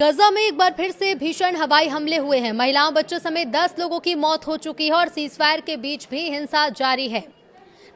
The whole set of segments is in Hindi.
गजा में एक बार फिर से भीषण हवाई हमले हुए हैं। महिलाओं बच्चों समेत 10 लोगों की मौत हो चुकी है और सीजफायर के बीच भी हिंसा जारी है।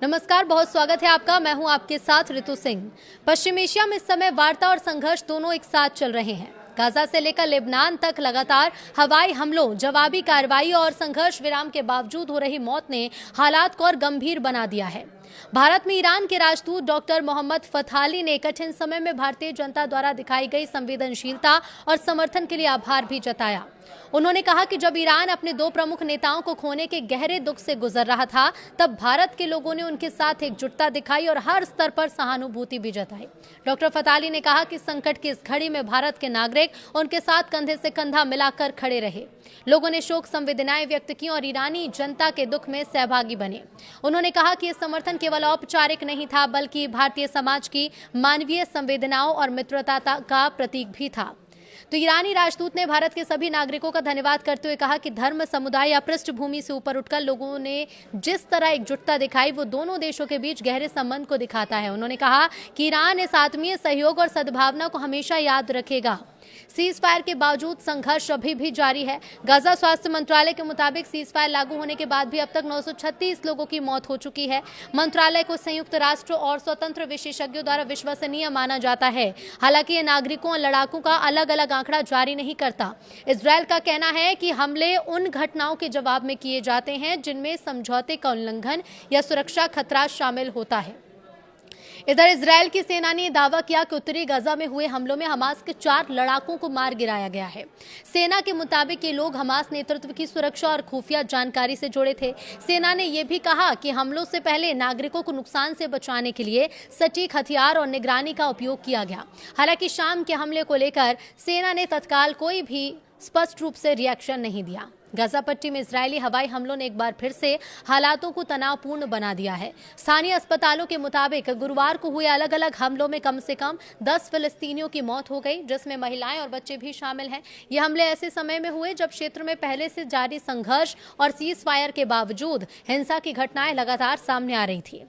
नमस्कार, बहुत स्वागत है आपका। मैं हूं आपके साथ ऋतु सिंह। पश्चिम एशिया में इस समय वार्ता और संघर्ष दोनों एक साथ चल रहे हैं। गाजा से लेकर लेबनान तक लगातार हवाई हमलों, जवाबी कार्रवाई और संघर्ष विराम के बावजूद हो रही मौत ने हालात को और गंभीर बना दिया है। भारत में ईरान के राजदूत डॉक्टर मोहम्मद फथाली ने कठिन समय में भारतीय जनता द्वारा दिखाई गई संवेदनशीलता और समर्थन के लिए आभार भी जताया। उन्होंने कहा कि जब ईरान अपने दो प्रमुख नेताओं को खोने के गहरे दुख से गुजर रहा था, तब भारत के लोगों ने उनके साथ एकजुटता दिखाई और हर स्तर पर सहानुभूति भी जताई। डॉक्टर फथाली ने कहा कि संकट की इस घड़ी में भारत के नागरिक उनके साथ कंधे से कंधा मिलाकर खड़े रहे। लोगों ने शोक संवेदनाएं व्यक्त की और ईरानी जनता के दुख में सहभागी बने। उन्होंने कहा कि यह समर्थन केवल औपचारिक नहीं था, बल्कि भारतीय समाज की मानवीय संवेदनाओं और मित्रता का प्रतीक भी था। तो ईरानी राजदूत ने भारत के सभी नागरिकों का धन्यवाद करते हुए कहा कि धर्म, समुदाय या पृष्ठभूमि से ऊपर उठकर लोगों ने जिस तरह एकजुटता दिखाई, वो दोनों देशों के बीच गहरे संबंध को दिखाता है। उन्होंने कहा कि ईरान इस आत्मीय सहयोग और सद्भावना को हमेशा याद रखेगा। सीज फायर के बावजूद संघर्ष अभी भी जारी है। गाजा स्वास्थ्य मंत्रालय के मुताबिक सीज फायर लागू होने के बाद भी अब तक 936 लोगों की मौत हो चुकी है। मंत्रालय को संयुक्त राष्ट्र और स्वतंत्र विशेषज्ञों द्वारा विश्वसनीय माना जाता है। हालांकि ये नागरिकों और लड़ाकों का अलग अलग आंकड़ा जारी नहीं करता। इजरायल का कहना है कि हमले उन घटनाओं के जवाब में किए जाते हैं जिनमें समझौते का उल्लंघन या सुरक्षा खतरा शामिल होता है। इधर इजरायल की सेना ने दावा किया कि उत्तरी गाजा में हुए हमलों में हमास के 4 लड़ाकों को मार गिराया गया है। सेना के मुताबिक ये लोग हमास नेतृत्व की सुरक्षा और खुफिया जानकारी से जुड़े थे। सेना ने यह भी कहा कि हमलों से पहले नागरिकों को नुकसान से बचाने के लिए सटीक हथियार और निगरानी का उपयोग किया गया। हालांकि शाम के हमले को लेकर सेना ने तत्काल कोई भी स्पष्ट रूप से रिएक्शन नहीं दिया। गाजा पट्टी में इजरायली हवाई हमलों ने एक बार फिर से हालातों को तनावपूर्ण बना दिया है। स्थानीय अस्पतालों के मुताबिक गुरुवार को हुए अलग अलग हमलों में कम से कम 10 फिलिस्तीनियों की मौत हो गई, जिसमें महिलाएं और बच्चे भी शामिल हैं। ये हमले ऐसे समय में हुए जब क्षेत्र में पहले से जारी संघर्ष और सीज फायर के बावजूद हिंसा की घटनाएं लगातार सामने आ रही थी।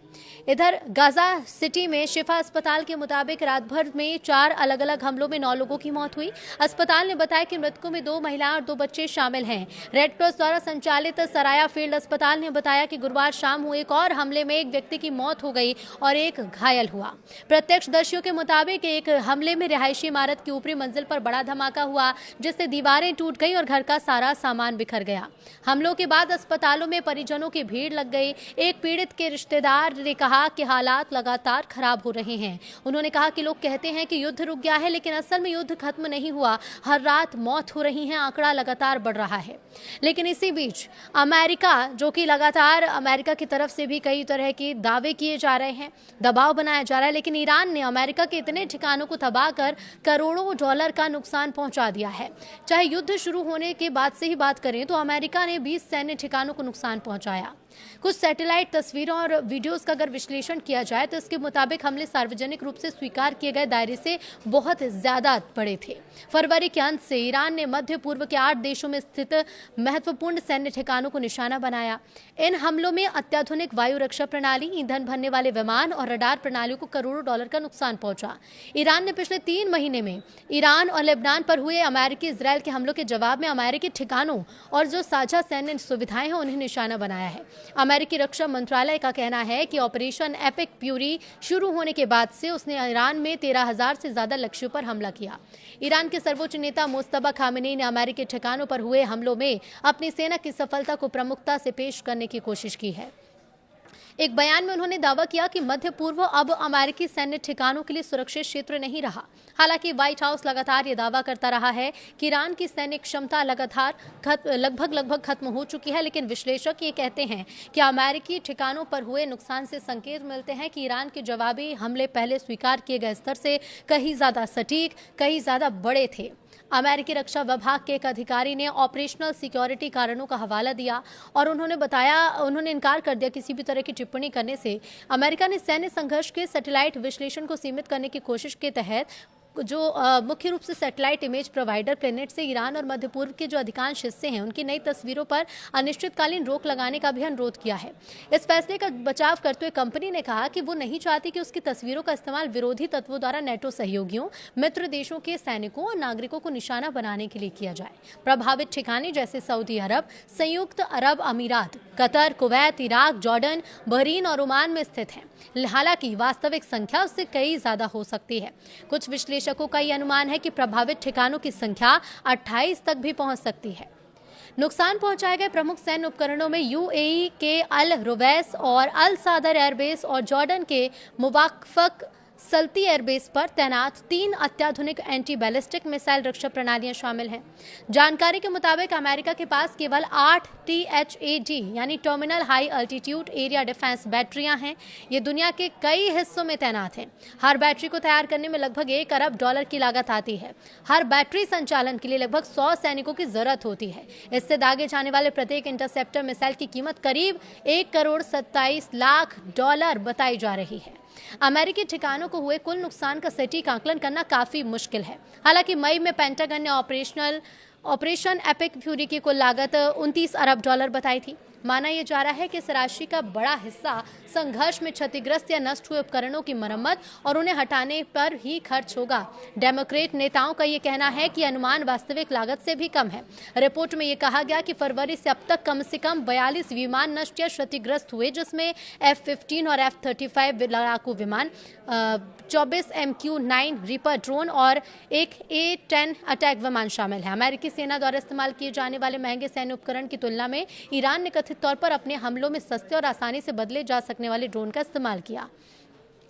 इधर गाजा सिटी में शिफा अस्पताल के मुताबिक रात भर में 4 अलग अलग हमलों में 9 लोगों की मौत हुई। अस्पताल ने बताया कि मृतकों में 2 महिलाएं और 2 बच्चे शामिल हैं। रेड क्रॉस द्वारा संचालित सराया फील्ड अस्पताल ने बताया कि गुरुवार शाम हुए एक और हमले में एक व्यक्ति की मौत हो गई और एक घायल हुआ। प्रत्यक्षदर्शियों के मुताबिक एक हमले में रिहायशी इमारत की ऊपरी मंजिल पर बड़ा धमाका हुआ, जिससे दीवारें टूट गई और घर का सारा सामान बिखर गया। हमलों के बाद अस्पतालों में परिजनों की भीड़ लग गई। एक पीड़ित के रिश्तेदार ने कहा कि हालात लगातार खराब हो रहे हैं। उन्होंने कहा कि लोग कहते हैं कि युद्ध रुक गया है, लेकिन असल में युद्ध खत्म नहीं हुआ। हर रात मौत हो रही है, आंकड़ा लगातार बढ़ रहा है। लेकिन इसी बीच अमेरिका, जो कि लगातार अमेरिका की तरफ से भी कई तरह के दावे किए जा रहे हैं, दबाव बनाया जा रहा है, लेकिन ईरान ने अमेरिका के इतने ठिकानों को तबाह कर करोड़ों डॉलर का नुकसान पहुंचा दिया है। चाहे युद्ध शुरू होने के बाद से ही बात करें तो अमेरिका ने 20 सैन्य ठिकानों को नुकसान पहुंचाया। कुछ सैटेलाइट तस्वीरों और वीडियोस का अगर विश्लेषण किया जाए तो इसके मुताबिक हमले सार्वजनिक रूप से स्वीकार किए गए दायरे से बहुत ज्यादा बड़े थे। फरवरी के अंत से ईरान ने मध्य पूर्व के 8 देशों में स्थित महत्वपूर्ण सैन्य ठिकानों को निशाना बनाया। इन हमलों में अत्याधुनिक वायु रक्षा प्रणाली, ईंधन भरने वाले विमान और रडार प्रणालियों को करोड़ों डॉलर का नुकसान पहुंचा। ईरान ने पिछले 3 महीने में ईरान और लेबनान पर हुए अमेरिकी इजरायल के हमलों के जवाब में अमेरिकी ठिकानों और जो साझा सैन्य सुविधाएं हैं उन्हें निशाना बनाया है। अमेरिकी रक्षा मंत्रालय का कहना है कि ऑपरेशन एपिक फ्यूरी शुरू होने के बाद से उसने ईरान में 13,000 से ज्यादा लक्ष्यों पर हमला किया। ईरान के सर्वोच्च नेता मुस्तफा खामेनी ने अमेरिकी ठिकानों पर हुए हमलों में अपनी सेना की सफलता को प्रमुखता से पेश करने की कोशिश की है। एक बयान में उन्होंने दावा किया कि मध्य पूर्व अब अमेरिकी सैन्य ठिकानों के लिए सुरक्षित क्षेत्र नहीं रहा। हालांकि व्हाइट हाउस लगातार ये दावा करता रहा है कि ईरान की सैन्य क्षमता लगातार लगभग खत्म हो चुकी है, लेकिन विश्लेषक ये कहते हैं कि अमेरिकी ठिकानों पर हुए नुकसान से संकेत मिलते हैं कि ईरान के जवाबी हमले पहले स्वीकार किए गए स्तर से कहीं ज्यादा सटीक, कहीं ज्यादा बड़े थे। अमेरिकी रक्षा विभाग के एक अधिकारी ने ऑपरेशनल सिक्योरिटी कारणों का हवाला दिया और उन्होंने इनकार कर दिया किसी भी तरह की टिप्पणी करने से। अमेरिका ने सैन्य संघर्ष के सैटेलाइट विश्लेषण को सीमित करने की कोशिश के तहत जो मुख्य रूप से सैटेलाइट इमेज प्रोवाइडर प्लेनेट से ईरान और मध्य पूर्व के जो अधिकांश हिस्से हैं उनकी नई तस्वीरों पर अनिश्चितकालीन रोक लगाने का भी अनुरोध किया है। इस फैसले का बचाव करते हुए कंपनी ने कहा कि वो नहीं चाहती कि उसकी तस्वीरों का इस्तेमाल विरोधी तत्वों द्वारा नेटो सहयोगियों, मित्र देशों के सैनिकों और नागरिकों को निशाना बनाने के लिए किया जाए। प्रभावित ठिकाने जैसे सऊदी अरब, संयुक्त अरब अमीरात, Qatar, Kuwait, Iraq, Jordan, Bahrain और ओमान में स्थित हैं। हालांकि वास्तविक संख्या उससे कई ज्यादा हो सकती है। कुछ विश्लेषकों का यह अनुमान है कि प्रभावित ठिकानों की संख्या 28 तक भी पहुंच सकती है। नुकसान पहुंचाए गए प्रमुख सैन्य उपकरणों में यूएई के अल रुवैस और अल सादर एयरबेस और जॉर्डन के मुवाक्फक सल्ती एयरबेस पर तैनात 3 अत्याधुनिक एंटी बैलिस्टिक मिसाइल रक्षा प्रणालियां शामिल हैं। जानकारी के मुताबिक अमेरिका के पास केवल 8 THAD यानी terminal high altitude area defence बैटरियां हैं। ये दुनिया के कई हिस्सों में तैनात हैं। हर बैटरी को तैयार करने में लगभग $1 अरब की लागत आती है। हर बैटरी संचालन के लिए लगभग 100 सैनिकों की जरूरत होती है। इससे दागे जाने वाले प्रत्येक इंटरसेप्टर मिसाइल की कीमत करीब $1,27,00,000 बताई जा रही है। अमेरिकी ठिकानों को हुए कुल नुकसान का सटीक आकलन करना काफी मुश्किल है। हालांकि मई में पेंटागन ने ऑपरेशन एपिक फ्यूरी की कुल लागत $29 अरब बताई थी। माना यह जा रहा है कि इस राशि का बड़ा हिस्सा संघर्ष में क्षतिग्रस्त या नष्ट हुए उपकरणों की मरम्मत और उन्हें हटाने पर ही खर्च होगा। डेमोक्रेट नेताओं का यह कहना है कि अनुमान वास्तविक लागत से भी कम है। रिपोर्ट में यह कहा गया कि फरवरी से अब तक कम से कम 42 विमान नष्ट या क्षतिग्रस्त हुए, जिसमें F-15 और F-35 लड़ाकू विमान, 24 MQ-9 रीपर ड्रोन और एक A-10 अटैक विमान शामिल है। अमेरिकी सेना द्वारा इस्तेमाल किए जाने वाले महंगे सैन्य उपकरण की तुलना में ईरान ने कथित तौर पर अपने हमलों में सस्ते और आसानी से बदले जा सकने वाले ड्रोन का इस्तेमाल किया।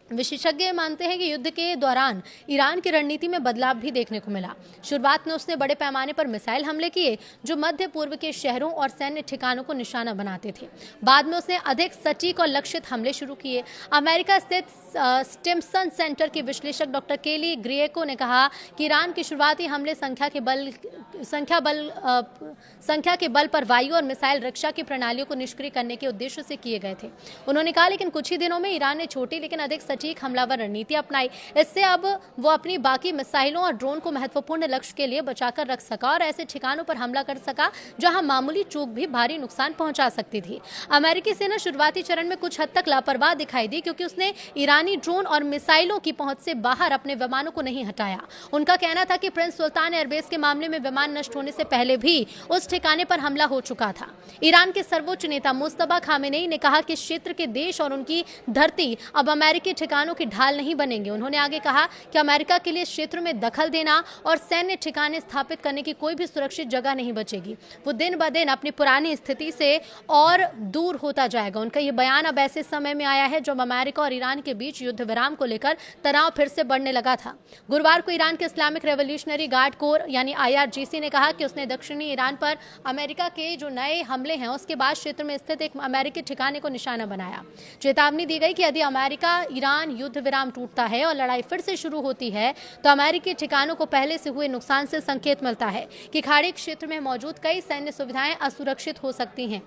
विशेषज्ञ मानते हैं कि युद्ध के दौरान ईरान की रणनीति में बदलाव भी देखने को मिला। शुरुआत में उसने बड़े पैमाने पर मिसाइल हमले किए जो मध्य पूर्व के शहरों और सैन्य ठिकानों को निशाना बनाते थे। बाद में उसने अधिक सटीक और लक्षित हमले शुरू किए। अमेरिका स्थित स्टिम्सन सेंटर के विश्लेषक डॉक्टर केली ग्रिएको ने कहा कि ईरान के शुरुआती हमले संख्या के बल पर वायु और मिसाइल रक्षा की प्रणालियों को निष्क्रिय करने के उद्देश्य से किए गए थे। उन्होंने कहा लेकिन कुछ ही दिनों में ईरान ने छोटी लेकिन अधिक सटीक हमलावर रणनीति अपनाई। इससे अब वो अपनी बाकी मिसाइलों और ड्रोन को महत्वपूर्ण लक्ष्य के लिए बचाकर रख सका और ऐसे ठिकानों पर हमला कर सका जहां मामूली चूक भी भारी नुकसान पहुंचा सकती थी। अमेरिकी सेना शुरुआती चरण में कुछ हद तक लापरवाह दिखाई दी क्योंकि उसने ईरानी ड्रोन और मिसाइलों की पहुंच से बाहर अपने विमानों को नहीं हटाया। उनका कहना था कि प्रिंस सुल्तान एयरबेस के मामले में विमान नष्ट होने से पहले भी उस ठिकाने पर हमला हो चुका था। ईरान के सर्वोच्च नेता मुस्तफा खामेनेई ने कहा कि क्षेत्र के देश और उनकी धरती अब अमेरिकी ठिकानों की ढाल नहीं बनेंगे। उन्होंने आगे कहा कि अमेरिका के लिए क्षेत्र में दखल देना और सैन्य ठिकाने स्थापित करने की कोई भी सुरक्षित जगह नहीं बचेगी। वो दिन ब दिन अपनी पुरानी स्थिति से और दूर होता जाएगा। उनका ये बयान अब ऐसे समय में आया है जब अमेरिका और ईरान के बीच युद्ध विराम को लेकर तनाव फिर से बढ़ने लगा था। गुरुवार को ईरान के इस्लामिक रेवोल्यूशनरी गार्ड कोर यानी IRGC ने कहा कि उसने दक्षिणी ईरान पर अमेरिका के जो नए हमले हैं उसके बाद क्षेत्र में स्थित एक अमेरिकी ठिकाने को निशाना बनाया। चेतावनी दी गई कि यदि अमेरिका ईरान युद्ध विराम टूटता है और लड़ाई फिर से शुरू होती है तो अमेरिकी ठिकानों को पहले से हुए नुकसान से संकेत मिलता है कि खाड़ी क्षेत्र में मौजूद कई सैन्य सुविधाएं असुरक्षित हो सकती हैं।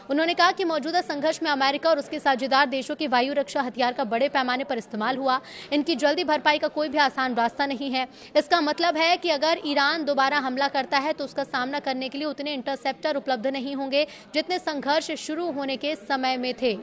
उन्होंने कहा कि मौजूदा संघर्ष में अमेरिका और उसके साझेदार देशों की वायु रक्षा हथियार का बड़े पैमाने पर इस्तेमाल हुआ। इनकी जल्दी भरपाई का कोई भी आसान रास्ता नहीं है। इसका मतलब है कि अगर ईरान दोबारा हमला करता है तो उसका सामना करने के लिए उतने इंटरसेप्टर उपलब्ध नहीं होंगे जितने संघर्ष शुरू होने के समय में थे।